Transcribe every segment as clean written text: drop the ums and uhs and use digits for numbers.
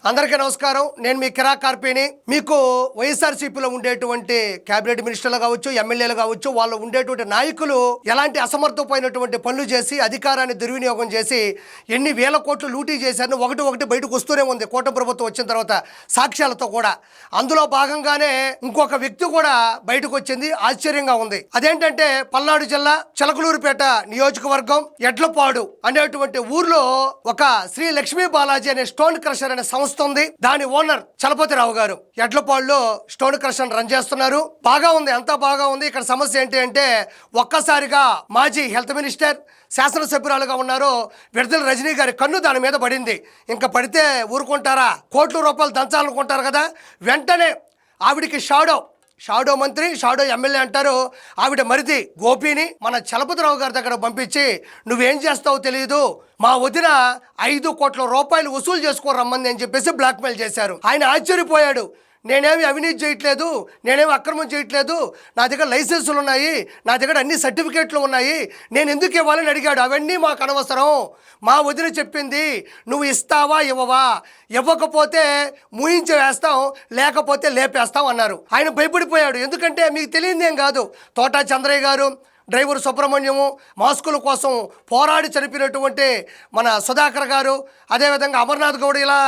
అందరికీ నమస్కారం. నేను మీ కిరా కార్పేని. మీకు వైఎస్ఆర్సీపీలో ఉండేటువంటి కేబినెట్ మినిస్టర్లు కావచ్చు, ఎమ్మెల్యేలు కావచ్చు, వాళ్ళు ఉండేటువంటి నాయకులు ఎలాంటి అసమర్థపోయినటువంటి పనులు చేసి అధికారాన్ని దుర్వినియోగం చేసి ఎన్ని వేల కోట్లు లూటీ చేశారని ఒకటి బయటకు వస్తూనే ఉంది కూటమి ప్రభుత్వం వచ్చిన తర్వాత సాక్ష్యాలతో కూడా. అందులో భాగంగానే ఇంకొక వ్యక్తి కూడా బయటకు వచ్చింది. ఆశ్చర్యంగా ఉంది. అదేంటంటే పల్నాడు జిల్లా చిలకలూరుపేట నియోజకవర్గం ఎడ్లపాడు అనేటువంటి ఊర్లో ఒక శ్రీ లక్ష్మీ బాలాజీ అనే స్టోన్ క్రషర్ అనే సంస్థ ఉంది. దాని ఓనర్ చలపతిరావు గారు ఎడ్లపాడులో స్టోన్ క్రషర్ రన్ చేస్తున్నారు. బాగా ఉంది, అంతా బాగా ఉంది. ఇక్కడ సమస్య ఏంటి అంటే ఒక్కసారిగా మాజీ హెల్త్ మినిస్టర్ శాసనసభ్యురాలుగా ఉన్నారు విడుదల రజనీ గారి కన్ను దాని మీద పడింది. ఇంకా పడితే ఊరుకుంటారా? కోట్ల రూపాయలు దంచాలనుకుంటారు కదా. వెంటనే ఆవిడికి షాడో మంత్రి, షాడో ఎమ్మెల్యే అంటారు, ఆవిడ మరిది గోపిని మన చలపతిరావు గారి దగ్గర పంపించి నువ్వేం చేస్తావో తెలియదు, మా వదిన 5 కోట్ల రూపాయలు వసూలు చేసుకోరమ్మంది అని చెప్పేసి బ్లాక్మెయిల్ చేశారు. ఆయన ఆశ్చర్యపోయాడు. నేనేమి అవినీతి చేయట్లేదు, నేనేమి అక్రమం చేయట్లేదు, నా దగ్గర లైసెన్సులు ఉన్నాయి, నా దగ్గర అన్ని సర్టిఫికేట్లు ఉన్నాయి, నేను ఎందుకు ఇవ్వాలని అడిగాడు. అవన్నీ మాకు అనవసరం, మా వదిన చెప్పింది, నువ్వు ఇస్తావా ఇవ్వవా, ఇవ్వకపోతే ముయించి వేస్తాం, లేకపోతే లేపేస్తాం అన్నారు. ఆయన భయపడిపోయాడు. ఎందుకంటే మీకు తెలియదేం కాదు, తోటా చంద్రయ్య గారు, డ్రైవర్ సుబ్రహ్మణ్యము, మాస్కుల కోసం పోరాడి చనిపోయినటువంటి మన సుధాకర్ గారు, అదేవిధంగా అమర్నాథ్ గౌడ్ ఇలా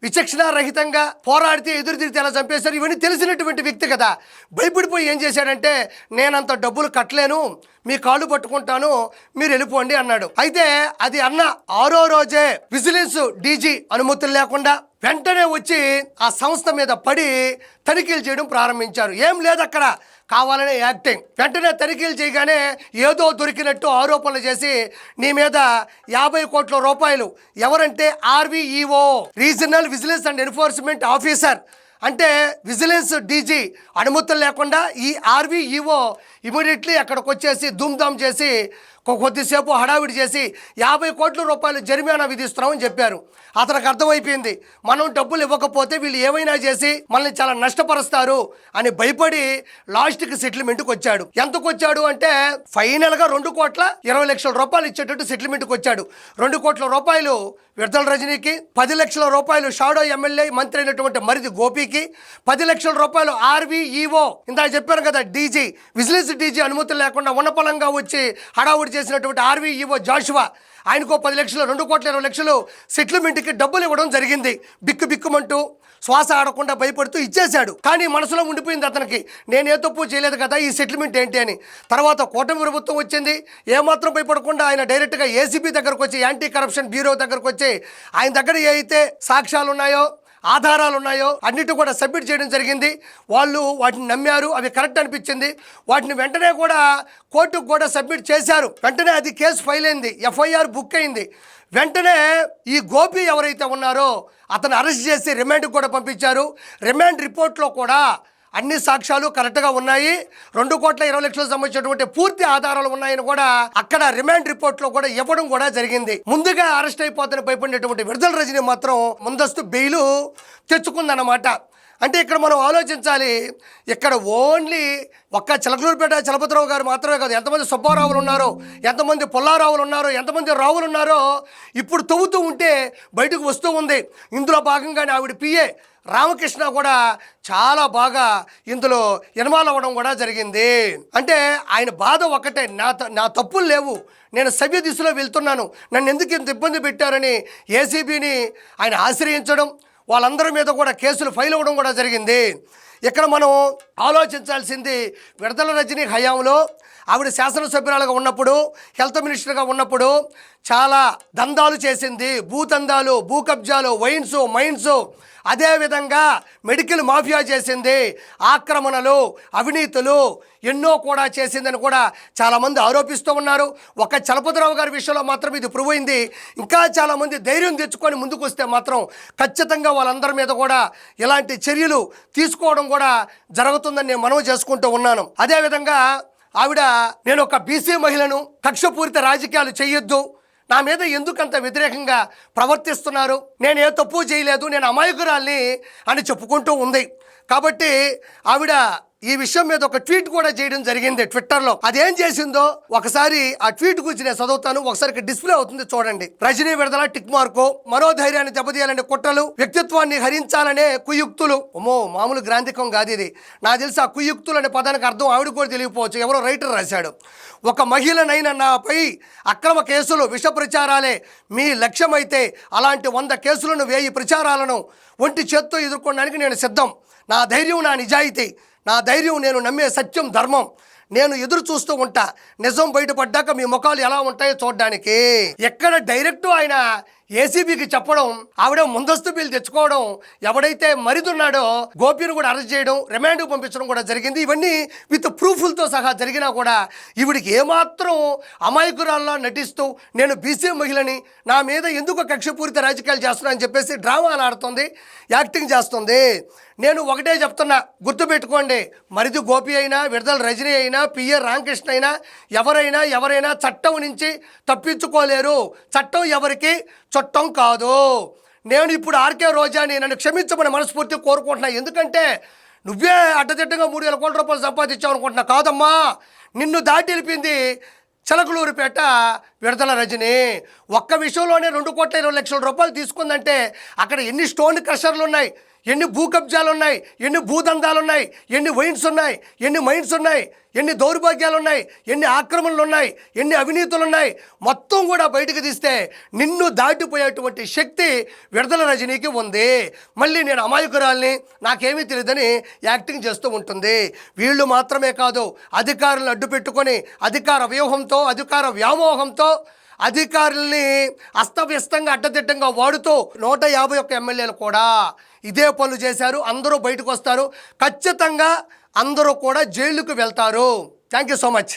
విచక్షణారహితంగా పోరాడితే ఎదురుతిరిగితే ఎలా చంపేశారు, ఇవన్నీ తెలిసినటువంటి వ్యక్తి కదా. భయపడిపోయి ఏం చేశాడంటే నేనంత డబ్బులు కట్టలేను, మీ కాళ్ళు పట్టుకుంటాను, మీరు వెళ్ళిపోండి అన్నాడు. అయితే అది అన్న 6వ రోజే విజిలెన్స్ డీజీ అనుమతులు లేకుండా వెంటనే వచ్చి ఆ సంస్థ మీద పడి తనిఖీలు చేయడం ప్రారంభించారు. ఏం లేదు అక్కడ, కావాలనే యాక్టింగ్. వెంటనే తనిఖీలు చేయగానే ఏదో దొరికినట్టు ఆరోపణలు చేసి నీ మీద 50 కోట్ల రూపాయలు, ఎవరంటే RVEO regional vigilance and enforcement officer, అంటే విజిలెన్స్ డీజీ అనుమతులు లేకుండా ఈ RVEO ఇమీడియట్లీ అక్కడికి వచ్చేసి ధూమ్ధామ్ చేసి కొద్దిసేపు హడావిడి చేసి 50 కోట్ల రూపాయలు జరిమానా విధిస్తున్నామని చెప్పారు. అతనికి అర్థమైపోయింది, మనం డబ్బులు ఇవ్వకపోతే వీళ్ళు ఏమైనా చేసి మనల్ని చాలా నష్టపరుస్తారు అని భయపడి లాస్ట్కి సెటిల్మెంట్కి వచ్చాడు. ఎంతకు వచ్చాడు అంటే ఫైనల్గా 2,20,00,000 రూపాయలు ఇచ్చేటట్టు సెటిల్మెంట్కి వచ్చాడు. 2 కోట్ల రూపాయలు విడుదల రజనీకి, 10 లక్షల రూపాయలు షాడో ఎమ్మెల్యే మంత్రి అయినటువంటి మరిది గోపికి, 10 లక్షల రూపాయలు RVEO ఇందాక చెప్పాను కదా డీజీ, విజిలెన్స్ డీజీ అనుమతులు లేకుండా ఉన్నపలంగా వచ్చి హడావుడి చేసినటువంటి RVEO జాషువా, ఆయనకో 10 లక్షలు, 2,20,00,000 సెటిల్మెంట్కి డబ్బులు ఇవ్వడం జరిగింది. బిక్కుమంటూ శ్వాస ఆడకుండా భయపడుతూ ఇచ్చేశాడు. కానీ మనసులో ఉండిపోయింది అతనికి, నేనే తప్పు చేయలేదు కదా, ఈ సెటిల్మెంట్ ఏంటి అని. తర్వాత కూటమి ప్రభుత్వం వచ్చింది. ఏమాత్రం భయపడకుండా ఆయన డైరెక్ట్గా ఏసీబీ దగ్గరకు వచ్చి, యాంటీ కరప్షన్ బ్యూరో దగ్గరకు వచ్చి ఆయన దగ్గర ఏ అయితే సాక్ష్యాలు ఉన్నాయో, ఆధారాలు ఉన్నాయో అన్నిటి కూడా సబ్మిట్ చేయడం జరిగింది. వాళ్ళు వాటిని నమ్మారు, అవి కరెక్ట్ అనిపించింది. వాటిని వెంటనే కూడా కోర్టుకు కూడా సబ్మిట్ చేశారు. వెంటనే అది కేసు ఫైల్ అయింది, FIR బుక్ అయింది. వెంటనే ఈ గోపి ఎవరైతే ఉన్నారో అతను అరెస్ట్ చేసి రిమాండ్కి కూడా పంపించారు. రిమాండ్ రిపోర్ట్లో కూడా అన్ని సాక్ష్యాలు కరెక్ట్గా ఉన్నాయి, 2,20,00,000 సంబంధించినటువంటి పూర్తి ఆధారాలు ఉన్నాయని కూడా అక్కడ రిమాండ్ రిపోర్ట్లో కూడా ఇవ్వడం కూడా జరిగింది. ముందుగా అరెస్ట్ అయిపోతాను భయపడినటువంటి విడుదల రజనీ మాత్రం ముందస్తు బెయిలు తెచ్చుకుందన్నమాట. అంటే ఇక్కడ మనం ఆలోచించాలి, ఇక్కడ ఓన్లీ ఒక్క చిలకలూరుపేట చలపతిరావు గారు మాత్రమే కాదు, ఎంతమంది సుబ్బారావులు ఉన్నారో, ఎంతమంది పుల్లారావులు ఉన్నారో, ఎంతమంది రావులు ఉన్నారో ఇప్పుడు తవ్వుతూ ఉంటే బయటకు వస్తూ ఉంది. ఇందులో భాగంగానే ఆవిడ PA రామకృష్ణ కూడా చాలా బాగా ఇందులో ఇన్వాల్వ్ అవ్వడం కూడా జరిగింది. అంటే ఆయన బాధ ఒక్కటే, నా తప్పులు లేవు, నేను సవ్య దిశలో వెళ్తున్నాను, నన్ను ఎందుకు ఇంత ఇబ్బంది పెట్టారని ఏసీబీని ఆయన ఆశ్రయించడం, వాళ్ళందరి మీద కూడా కేసులు ఫైల్ అవ్వడం కూడా జరిగింది. ఇక్కడ మనం ఆలోచించాల్సింది, విడుదల రజనీ హయాంలో ఆవిడ శాసనసభ్యురాలుగా ఉన్నప్పుడు, హెల్త్ మినిస్టర్గా ఉన్నప్పుడు చాలా దందాలు చేసింది. భూదందాలు, భూ కబ్జాలు, వైన్స్, మైన్స్, అదేవిధంగా మెడికల్ మాఫియా చేసింది, ఆక్రమణలు, అవినీతులు ఎన్నో కూడా చేసిందని కూడా చాలామంది ఆరోపిస్తూ ఉన్నారు. ఒక చలపతిరావు గారి విషయంలో మాత్రం ఇది ప్రూవ్ అయింది. ఇంకా చాలామంది ధైర్యం తెచ్చుకొని ముందుకు వస్తే మాత్రం ఖచ్చితంగా వాళ్ళందరి మీద కూడా ఇలాంటి చర్యలు తీసుకోవడం కూడా జరుగుతుందని నేను మనవి చేసుకుంటూ ఉన్నాను. అదేవిధంగా ఆవిడ, నేను ఒక BC మహిళను, కక్షపూరిత రాజకీయాలు చేయొద్దు, నా మీద ఎందుకంత వ్యతిరేకంగా ప్రవర్తిస్తున్నారు, నేను ఏ తప్పు చేయలేదు, నేను అమాయకురాల్ని అని చెప్పుకుంటూ ఉంది. కాబట్టి ఆవిడ ఈ విషయం మీద ఒక ట్వీట్ కూడా చేయడం జరిగింది ట్విట్టర్లో. అదేం చేసిందో ఒకసారి ఆ ట్వీట్ గురించి నేను చదువుతాను, ఒకసారి డిస్ప్లే అవుతుంది చూడండి. రజనీ విడుదల టిక్ మార్కు, మనోధైర్యాన్ని దెబ్బతీయాలనే కుట్రలు, వ్యక్తిత్వాన్ని హరించాలనే కుయుక్తులు. అమ్మో, మామూలు గ్రాంధికం కాదు ఇది. నాకు తెలిసి ఆ కుయుక్తులు అనే పదానికి అర్థం ఆవిడ కూడా తెలియకపోవచ్చు, ఎవరో రైటర్ రాశాడు. ఒక మహిళనైన నాపై అక్రమ కేసులు, విష ప్రచారాలే మీ లక్ష్యమైతే అలాంటి 100 కేసులను, 1000 ప్రచారాలను ఒంటి చేత్తో ఎదుర్కోవడానికి నేను సిద్ధం. నా ధైర్యం, నా నిజాయితీ, నా ధైర్యం, నేను నమ్మే సత్యం, ధర్మం. నేను ఎదురు చూస్తూ ఉంటా నిజం బయటపడ్డాక మీ ముఖాలు ఎలా ఉంటాయో చూడడానికి. ఎక్కడ డైరెక్ట్ ఆయన ఏసీబీకి చెప్పడం, ఆవిడ ముందస్తు బిల్లు తెచ్చుకోవడం, ఎవడైతే మరిదున్నాడో గోపిని కూడా అరెస్ట్ చేయడం, రిమాండ్కు పంపించడం కూడా జరిగింది. ఇవన్నీ విత్ ప్రూఫ్లతో సహా జరిగినా కూడా ఈవిడికి ఏమాత్రం అమాయకురాల్లా నటిస్తూ నేను బీసీ మహిళని, నా మీద ఎందుకు కక్షపూరిత రాజకీయాలు చేస్తున్నా అని చెప్పేసి డ్రామాలు ఆడుతుంది, యాక్టింగ్ చేస్తుంది. నేను ఒకటే చెప్తున్నా, గుర్తుపెట్టుకోండి, మరిది గోపి అయినా, విడుదల రజనీ అయినా, పిఏ రామకృష్ణ అయినా, ఎవరైనా చట్టం నుంచి తప్పించుకోలేరు. చట్టం ఎవరికి చట్టం కాదు. నేను ఇప్పుడు ఆర్కే రోజాని నన్ను క్షమించమని మనస్ఫూర్తిగా కోరుకుంటున్నా. ఎందుకంటే నువ్వే అడ్డదిడ్డంగా 3,000 కోట్ల రూపాయలు సంపాదించావు అనుకుంటున్నా. కాదమ్మా, నిన్ను దాటి వెళ్ళిపోయింది చిలకలూరుపేట విడుదల రజనీ. ఒక్క విషయంలోనే 2,20,00,000 రూపాయలు తీసుకుందంటే అక్కడ ఎన్ని స్టోన్ క్రషర్లు ఉన్నాయి, ఎన్ని భూ కబ్జాలు ఉన్నాయి, ఎన్ని భూదందాలు ఉన్నాయి, ఎన్ని వైన్స్ ఉన్నాయి, ఎన్ని మైన్స్ ఉన్నాయి, ఎన్ని దౌర్భాగ్యాలు ఉన్నాయి, ఎన్ని ఆక్రమణలు ఉన్నాయి, ఎన్ని అవినీతులు ఉన్నాయి, మొత్తం కూడా బయటకు తీస్తే నిన్ను దాటిపోయేటువంటి శక్తి విడుదల రజనీకి ఉంది. మళ్ళీ నేను అమాయకురాల్ని, నాకేమీ తెలియదని యాక్టింగ్ చేస్తూ ఉంటుంది. వీళ్ళు మాత్రమే కాదు, అధికారులను అడ్డు పెట్టుకొని అధికార వ్యూహంతో, అధికార వ్యామోహంతో అధికారుల్ని అస్తవ్యస్తంగా అడ్డదిడ్డంగా వాడుతూ 151 ఎమ్మెల్యేలు కూడా ఇదే పనులు చేశారు. అందరూ బయటకు వస్తారు, ఖచ్చితంగా అందరూ కూడా జైలుకు వెళ్తారు. Thank you so much.